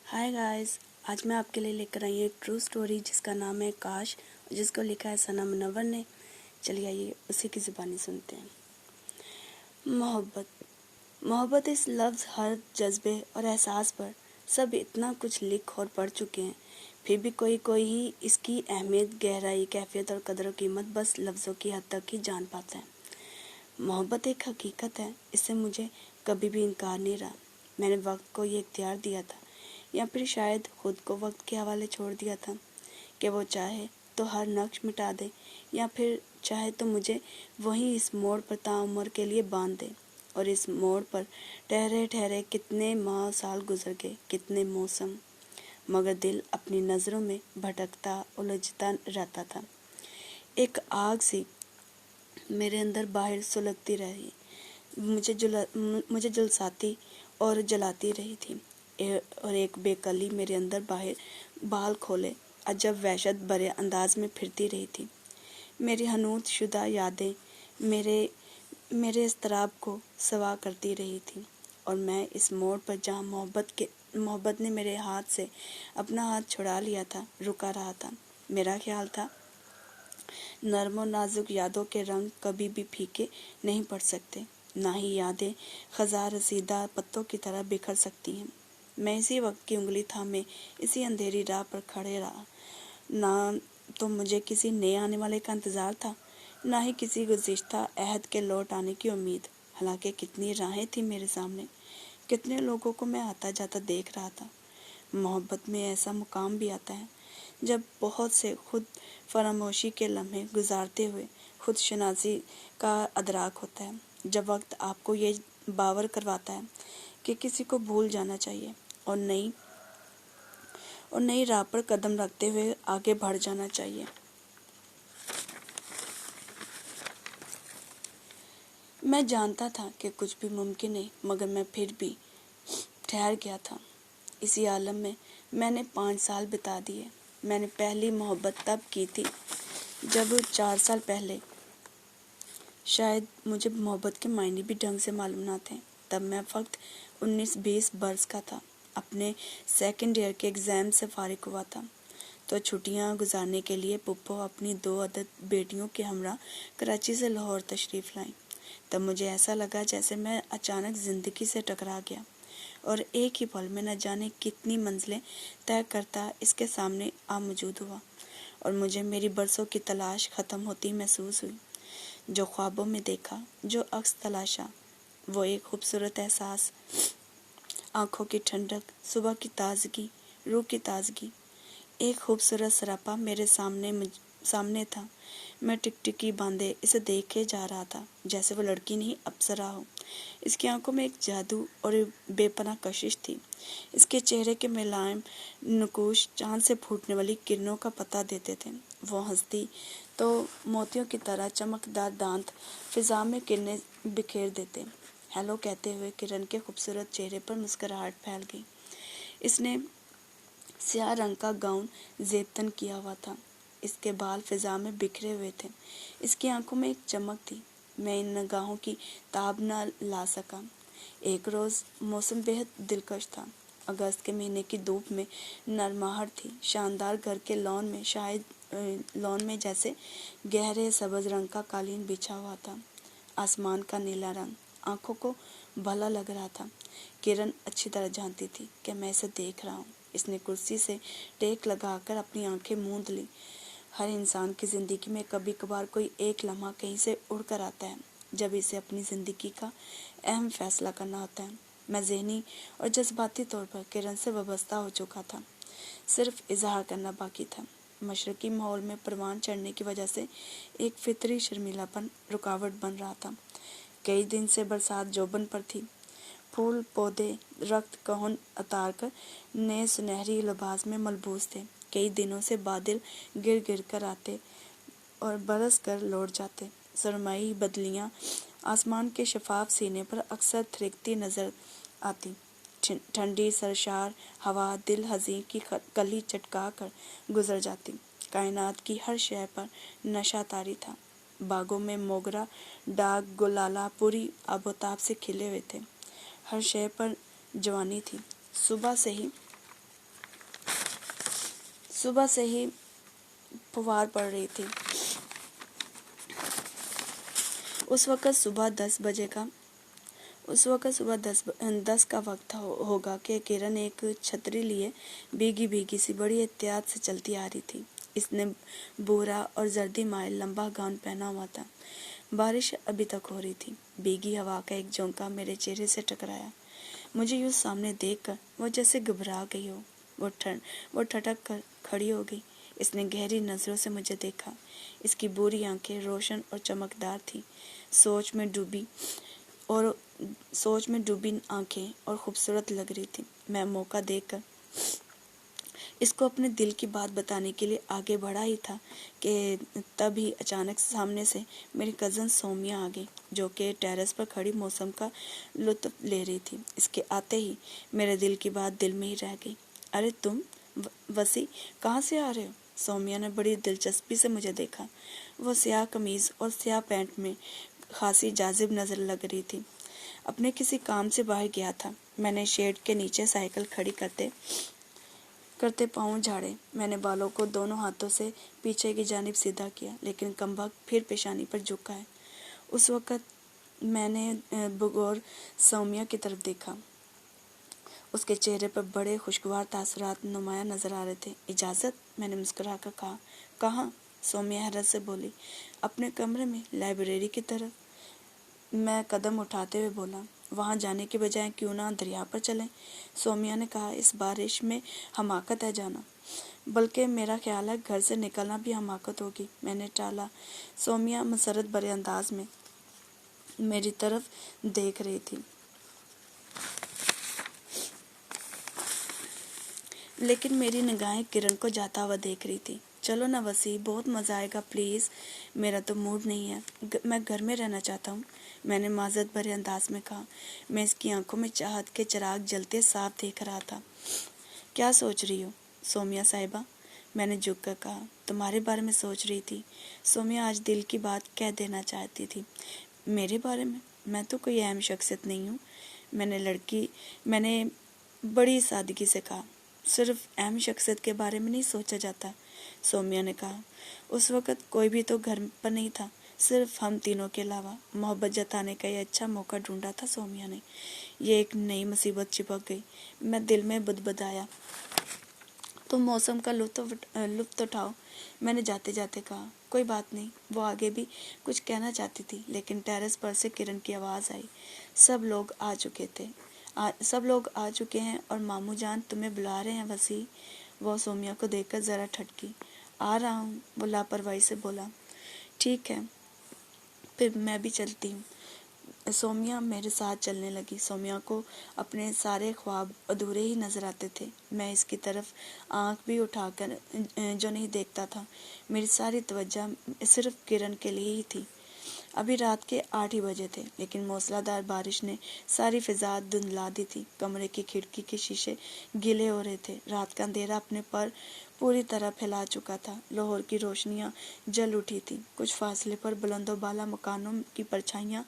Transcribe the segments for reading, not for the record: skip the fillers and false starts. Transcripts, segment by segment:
Hi guys, आज मैं आपके लिए लेकर आई हूँ एक ट्रू स्टोरी जिसका नाम है काश, जिसको लिखा है सना मुनव्वर ने। चलिए आइए उसी की ज़ुबानी सुनते हैं। मोहब्बत इस लफ्ज़, हर जज्बे और एहसास पर सब इतना कुछ लिख और पढ़ चुके हैं, फिर भी कोई कोई ही इसकी अहमियत, गहराई, कैफियत और कदर कीमत बस लफ्ज़ों की हद तक ही जान पाता है। मोहब्बत एक हकीकत है, इससे मुझे कभी भी इनकार नहीं रहा। मैंने वक्त को ये इख्तियार दिया था, या फिर शायद खुद को वक्त के हवाले छोड़ दिया था कि वो चाहे तो हर नक्श मिटा दे, या फिर चाहे तो मुझे वहीं इस मोड़ पर ताउम्र के लिए बांध दे। और इस मोड़ पर ठहरे ठहरे कितने माह साल गुजर गए, कितने मौसम, मगर दिल अपनी नज़रों में भटकता उलझता रहता था। एक आग सी मेरे अंदर बाहर सुलगती रही, मुझे झुलसाती और जलाती रही थी। और एक बेकली मेरे अंदर बाहर बाल खोले अजब वहशत भरे अंदाज में फिरती रही थी। मेरी हनूत शुदा यादें मेरे इस्तराब को सवा करती रही थी। और मैं इस मोड़ पर जहाँ मोहब्बत ने मेरे हाथ से अपना हाथ छुड़ा लिया था, रुका रहा था। मेरा ख्याल था नर्म और नाजुक यादों के रंग कभी भी फीके नहीं पड़ सकते, ना ही यादें खज़ां रसीदा पत्तों की तरह बिखर सकती हैं। मैं इसी वक्त की उंगली थामे इसी अंधेरी राह पर खड़े रहा। ना तो मुझे किसी नए आने वाले का इंतज़ार था, ना ही किसी गुज़िश्ता अहद के लौट आने की उम्मीद। हालांकि कितनी राहें थी मेरे सामने, कितने लोगों को मैं आता जाता देख रहा था। मोहब्बत में ऐसा मुकाम भी आता है जब बहुत से खुद फरामोशी के लम्हे गुजारते हुए खुद शनासी का अदराक होता है। जब वक्त आपको ये बावर करवाता है कि किसी को भूल जाना चाहिए और नई राह पर कदम रखते हुए आगे बढ़ जाना चाहिए। मैं जानता था कि कुछ भी मुमकिन नहीं, मगर मैं फिर भी ठहर गया था। इसी आलम में मैंने 5 साल बिता दिए। मैंने पहली मोहब्बत तब की थी जब 4 साल पहले शायद मुझे मोहब्बत के मायने भी ढंग से मालूम ना थे। तब मैं फ़कत 19-20 बरस का था। अपने सेकंड ईयर के एग्ज़ाम से फारिग हुआ था, तो छुट्टियां गुजारने के लिए पुप्पो अपनी 2 अदद बेटियों के हमरा कराची से लाहौर तशरीफ़ लाई। तब मुझे ऐसा लगा जैसे मैं अचानक ज़िंदगी से टकरा गया और एक ही पल में न जाने कितनी मंजिलें तय करता इसके सामने आ मौजूद हुआ। और मुझे मेरी बरसों की तलाश ख़त्म होती महसूस हुई। जो ख्वाबों में देखा, जो अक्स तलाशा, वो एक खूबसूरत एहसास, आँखों की ठंडक, सुबह की ताज़गी, रूह की ताज़गी, एक खूबसूरत सरापा मेरे सामने था। मैं टिकटिकी बांधे इसे देखे जा रहा था, जैसे वो लड़की नहीं अप्सरा हो। इसकी आंखों में एक जादू और बेपनाह कशिश थी। इसके चेहरे के मुलायम नकूश चांद से फूटने वाली किरणों का पता देते थे। वो हंसती तो मोतियों की तरह चमकदार दांत फिजा में किरणें बिखेर देते। हेलो कहते हुए किरण के खूबसूरत चेहरे पर मुस्कुराहट फैल गई। इसने स्याह रंग का गाउन ज़ेबतन किया हुआ था। इसके बाल फिजा में बिखरे हुए थे। इसकी आंखों में एक चमक थी। मैं इन निगाहों की ताब न ला सका। एक रोज़ मौसम बेहद दिलकश था। अगस्त के महीने की धूप में नरमाहट थी। शानदार घर के लॉन में जैसे गहरे सब्ज़ रंग का कालीन बिछा हुआ था। आसमान का नीला रंग आंखों को भला लग रहा था। किरण अच्छी तरह जानती थी कि मैं इसे देख रहा हूँ। इसने कुर्सी से टेक लगाकर अपनी आंखें मूंद ली। हर इंसान की ज़िंदगी में कभी कभार कोई एक लम्हा कहीं से उड़ कर आता है जब इसे अपनी ज़िंदगी का अहम फैसला करना होता है। मैं ज़हनी और जज्बाती तौर पर किरण से वाबस्ता हो चुका था। सिर्फ इजहार करना बाकी था। मशरकी माहौल में परवान चढ़ने की वजह से एक फितरी शर्मीलापन रुकावट बन रहा था। कई दिन से बरसात जोबन पर थी। फूल पौधे रक्त कहोन उतार कर नए सुनहरी लिबास में मलबूस थे। कई दिनों से बादल गिर गिर कर आते और बरस कर लौट जाते। सरमाई बदलियां आसमान के शफाफ सीने पर अक्सर थिरकती नजर आती। ठंडी सरशार हवा दिल हज़ीं की कली चटका कर गुजर जाती। कायनात की हर शय पर नशा तारी था। बागों में मोगरा डाक गुलाला पूरी आबोताब से खिले हुए थे। हर शय पर जवानी थी। सुबह से ही صبح سے ہی فوار پڑ رہی تھی۔ اس وقت صبح 10 کا وقت ہوگا کہ کرن ایک چھتری لیے بھیگی بھیگی سی بڑی احتیاط سے چلتی آ رہی تھی۔ اس نے بھورا اور زردی مائل لمبا گاؤن پہنا ہوا تھا۔ بارش ابھی تک ہو رہی تھی۔ بھیگی ہوا کا ایک جھونکا میرے چہرے سے ٹکرایا۔ مجھے یوں سامنے دیکھ کر وہ جیسے گھبرا گئی ہو۔ وہ ٹھٹک کر کھڑی ہو گئی۔ اس نے گہری نظروں سے مجھے دیکھا۔ اس کی بوری آنکھیں روشن اور چمکدار تھیں۔ سوچ میں ڈوبی آنکھیں اور خوبصورت لگ رہی تھی۔ میں موقع دیکھ کر اس کو اپنے دل کی بات بتانے کے لیے آگے بڑھا ہی تھا کہ تب ہی اچانک سامنے سے میری کزن سومیا آ گئی، جو کہ ٹیرس پر کھڑی موسم کا لطف لے رہی تھی۔ اس کے آتے ہی میرے دل کی بات دل میں ہی رہ گئی۔ ارے تم وسیع کہاں سے آ رہے ہو؟ سومیا نے بڑی دلچسپی سے مجھے دیکھا۔ وہ سیاہ قمیض اور سیاہ پینٹ میں خاصی جاذب نظر لگ رہی تھی۔ اپنے کسی کام سے باہر گیا تھا۔ میں نے شیڈ کے نیچے سائیکل کھڑی کرتے پاؤں جھاڑے۔ میں نے بالوں کو دونوں ہاتھوں سے پیچھے کی جانب سیدھا کیا، لیکن کمبخت پھر پیشانی پر جھکا ہے۔ اس وقت میں نے بغور سومیا کی طرف دیکھا۔ اس کے چہرے پر بڑے خوشگوار تاثرات نمایاں نظر آ رہے تھے۔ اجازت؟ میں نے مسکرا کر کہا۔ کہاں؟ سومیا حیرت سے بولی۔ اپنے کمرے میں، لائبریری کی طرف۔ میں قدم اٹھاتے ہوئے بولا، وہاں جانے کے بجائے کیوں نہ دریا پر چلیں؟ سومیا نے کہا، اس بارش میں حماقت ہے جانا، بلکہ میرا خیال ہے گھر سے نکلنا بھی حماقت ہوگی۔ میں نے ٹالا۔ سومیا مسرت بھرے انداز میں میری طرف دیکھ رہی تھی، لیکن میری نگاہیں کرن کو جاتا ہوا دیکھ رہی تھی۔ چلو نا وسیع، بہت مزہ آئے گا، پلیز۔ میرا تو موڈ نہیں ہے، میں گھر میں رہنا چاہتا ہوں، میں نے معذرت بھرے انداز میں کہا۔ میں اس کی آنکھوں میں چاہت کے چراغ جلتے صاف دیکھ رہا تھا۔ کیا سوچ رہی ہو سومیا صاحبہ؟ میں نے جھک کر کہا۔ تمہارے بارے میں سوچ رہی تھی۔ سومیا آج دل کی بات کہہ دینا چاہتی تھی۔ میرے بارے میں؟ میں تو کوئی اہم شخصیت نہیں ہوں، میں نے بڑی سادگی سے کہا۔ صرف اہم شخصیت کے بارے میں نہیں سوچا جاتا، سومیا نے کہا۔ اس وقت کوئی بھی تو گھر پر نہیں تھا، صرف ہم تینوں کے علاوہ۔ محبت جتانے کا یہ اچھا موقع ڈھونڈا تھا سومیا نے۔ یہ ایک نئی مصیبت چپک گئی۔ میں دل میں بدبدایا۔ تم موسم کا لطف اٹھاؤ، میں نے جاتے جاتے کہا۔ کوئی بات نہیں۔ وہ آگے بھی کچھ کہنا چاہتی تھی، لیکن ٹیرس پر سے کرن کی آواز آئی۔ سب لوگ آ چکے ہیں اور ماموں جان تمہیں بلا رہے ہیں وسیع۔ وہ سومیا کو دیکھ کر ذرا ٹھٹکی۔ آ رہا ہوں، وہ لاپرواہی سے بولا۔ ٹھیک ہے، پھر میں بھی چلتی ہوں۔ سومیا میرے ساتھ چلنے لگی۔ سومیا کو اپنے سارے خواب ادھورے ہی نظر آتے تھے۔ میں اس کی طرف آنکھ بھی اٹھا کر جو نہیں دیکھتا تھا، میری ساری توجہ صرف کرن کے لیے ہی تھی۔ ابھی رات کے 8 ہی بجے تھے، لیکن موسلا دھار بارش نے ساری فضا دھندلا دی تھی۔ کمرے کی کھڑکی کے شیشے گیلے ہو رہے تھے۔ رات کا اندھیرا اپنے پر پوری طرح پھیلا چکا تھا۔ لاہور کی روشنیاں جل اٹھی تھیں۔ کچھ فاصلے پر بلند و بالا مکانوں کی پرچھائیاں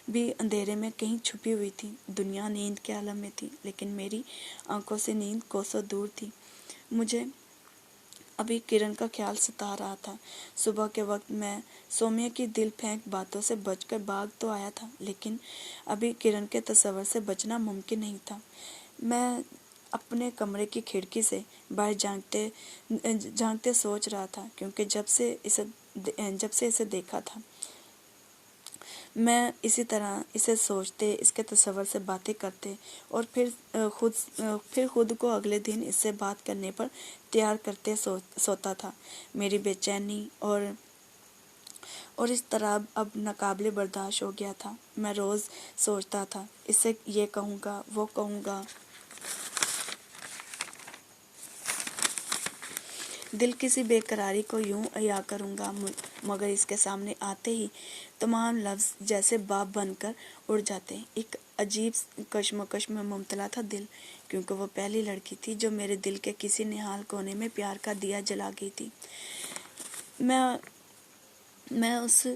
بھی اندھیرے میں کہیں چھپی ہوئی تھیں۔ دنیا نیند کے عالم میں تھی، لیکن میری آنکھوں سے نیند کوسوں دور تھی۔ مجھے ابھی کرن کا خیال ستا رہا تھا۔ صبح کے وقت میں سومیا کی دل پھینک باتوں سے بچ کر بھاگ تو آیا تھا، لیکن ابھی کرن کے تصور سے بچنا ممکن نہیں تھا۔ میں اپنے کمرے کی کھڑکی سے باہر جھانکتے سوچ رہا تھا، کیونکہ جب سے اسے دیکھا تھا، میں اسی طرح اسے سوچتے، اس کے تصور سے باتیں کرتے اور پھر خود کو اگلے دن اس سے بات کرنے پر تیار کرتے سوتا تھا۔ میری بے چینی اور اضطراب اب ناقابل برداشت ہو گیا تھا۔ میں روز سوچتا تھا، اسے یہ کہوں گا، وہ کہوں گا، دل کسی بے قراری کو یوں عیاں کروں گا، مگر اس کے سامنے آتے ہی تمام لفظ جیسے بھاپ بن کر اڑ جاتے۔ ایک عجیب کشمکش میں مبتلا تھا دل، کیونکہ وہ پہلی لڑکی تھی جو میرے دل کے کسی نہال کونے میں پیار کا دیا جلا گئی تھی۔ میں اس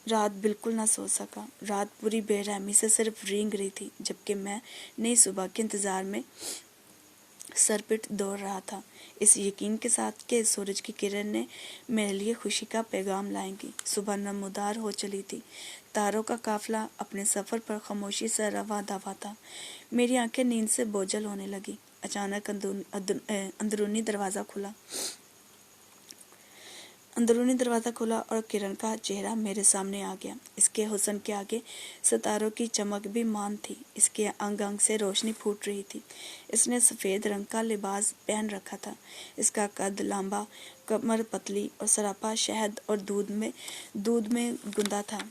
رات بالکل نہ سو سکا۔ رات پوری بے رحمی سے صرف رینگ رہی تھی، جبکہ میں نئی صبح کے انتظار میں सरपिट दौड़ रहा था, इस यकीन के साथ कि सूरज की किरण ने मेरे लिए खुशी का पैगाम लाएंगी। सुबह नमूदार हो चली थी। तारों का काफिला अपने सफर पर खामोशी से रवा दवा था। मेरी आंखें नींद से बोझल होने लगी। अचानक अंदरूनी दरवाजा खुला और किरण का चेहरा मेरे सामने आ गया। इसके हुस्न के आगे सितारों की चमक भी मान थी। इसके अंग अंग से रोशनी फूट रही थी। इसने सफेद रंग का लिबास पहन रखा था। इसका कद लंबा, कमर पतली और सरापा शहद और दूध में गुंदा था।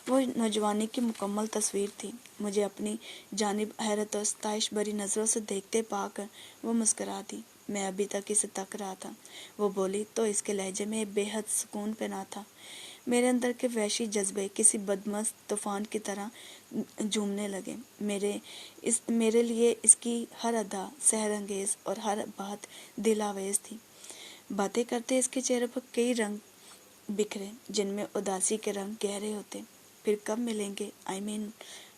वो नौजवानी की मुकम्मल तस्वीर थी। मुझे अपनी जानिब हैरत और सताइश भरी नज़रों से देखते पाकर वो मुस्कुरा दी। मैं अभी तक इसे तक रहा था। वो बोली तो इसके लहजे में बेहद सुकून पना था। मेरे अंदर के वहशी जज्बे किसी बदमस्त तूफान की तरह झूमने लगे। मेरे लिए इसकी हर अदा सहरंगेज और हर बात दिलावेज थी। बातें करते इसके चेहरे पर कई रंग बिखरे, जिनमें उदासी के रंग गहरे होते। फिर कब मिलेंगे?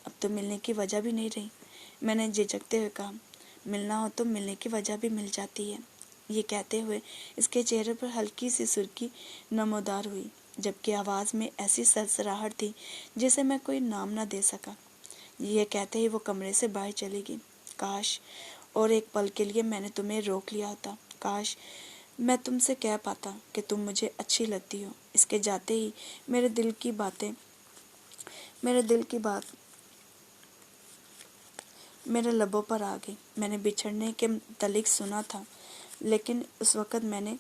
अब तो मिलने की वजह भी नहीं रही। मैंने झिझकते हुए कहा, मिलना हो तो मिलने की वजह भी मिल जाती है। ये कहते हुए इसके चेहरे पर हल्की सी सुर्खी नमोदार हुई, जबकि आवाज़ में ऐसी सरसराहट थी जिसे मैं कोई नाम न दे सका। ये कहते ही वो कमरे से बाहर चली गई। काश और एक पल के लिए मैंने तुम्हें रोक लिया होता। काश मैं तुमसे कह पाता कि तुम मुझे अच्छी लगती हो। इसके जाते ही मेरे दिल की बात मेरे लबों पर आ गई। मैंने बिछड़ने के तलिक सुना था, लेकिन उस वक़्त मैंने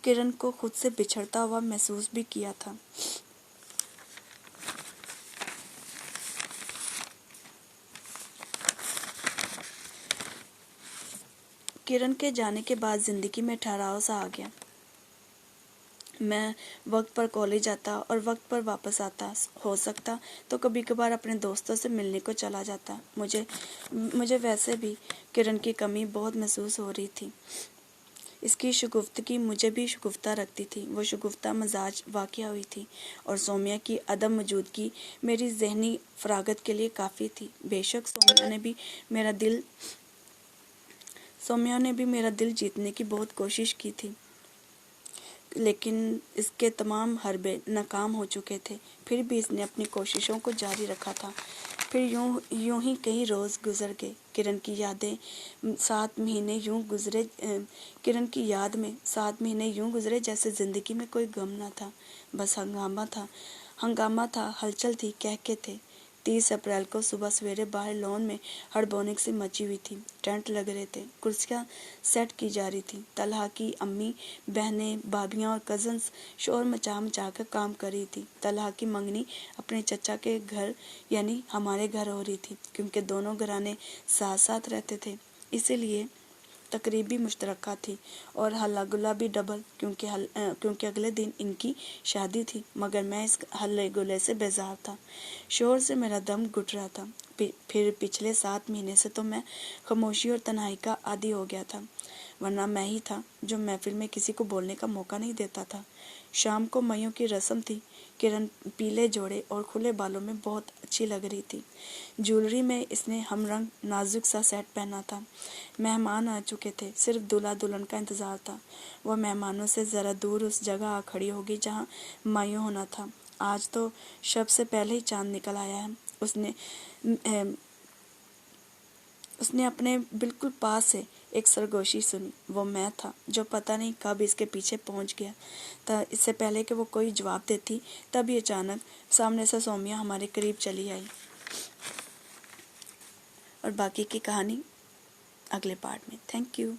किरण को खुद से बिछड़ता हुआ महसूस भी किया था। किरण के जाने के बाद जिंदगी में ठहराव सा आ गया। मैं वक्त पर कॉलेज आता और वक्त पर वापस आता। हो सकता तो कभी कभार अपने दोस्तों से मिलने को चला जाता। मुझे वैसे भी किरण की कमी बहुत महसूस हो रही थी। इसकी शगुफ्तगी मुझे भी शगुफ्ता रखती थी। वो शगुफ्ता मजाज वाक़या हुई थी और सौम्या की अदम मौजूदगी मेरी जहनी फरागत के लिए काफ़ी थी। बेशक सौम्या ने भी मेरा दिल जीतने की बहुत कोशिश की थी, लेकिन इसके तमाम हरबे नाकाम हो चुके थे। फिर भी इसने अपनी कोशिशों को जारी रखा था। फिर यूं ही कई रोज़ गुजर गए। किरण की याद में 7 महीने यूं गुजरे जैसे ज़िंदगी में कोई गम ना था। बस हंगामा था, हलचल थी, कहके थे। 30 अप्रैल को सुबह सवेरे बाहर लॉन में हड़बोनिक सी मची हुई थी। टेंट लग रहे थे, कुर्सियां सेट की जा रही थी। तलहा की अम्मी, बहनें, भाभियां और कजन्स शोर मचा कर काम कर रही थी। तलहा की मंगनी अपने चचा के घर यानी हमारे घर हो रही थी। क्योंकि दोनों घराने साथ साथ रहते थे, इसीलिए तकरीब भी मुश्तरका थी और हल्ला गुल्ला भी डबल, क्योंकि अगले दिन इनकी शादी थी। मगर मैं इस हल्ले गुल्ले से बेजार था। शोर से मेरा दम घुट रहा था। फिर पिछले 7 महीने से तो मैं खामोशी और तन्हाई का आदी हो गया था, वरना मैं ही था जो महफिल में किसी को बोलने का मौका नहीं देता था। शाम को मइयों की रस्म थी। किरण पीले जोड़े और खुले बालों में बहुत अच्छी लग रही थी। ज्वेलरी में इसने हमरंग नाजुक सा सेट पहना था। मेहमान आ चुके थे, सिर्फ दूल्हा दुल्हन का इंतजार था। वह मेहमानों से ज़रा दूर उस जगह आ खड़ी होगी जहाँ मायूं होना था। आज तो शब से पहले ही चांद निकल आया है। उसने अपने बिल्कुल पास से एक सरगोशी सुनी। वो मैं था जो पता नहीं कब इसके पीछे पहुंच गया था। इससे पहले कि वो कोई जवाब देती, तभी अचानक सामने से सौम्या हमारे करीब चली आई। और बाकी की कहानी अगले पार्ट में। Thank you.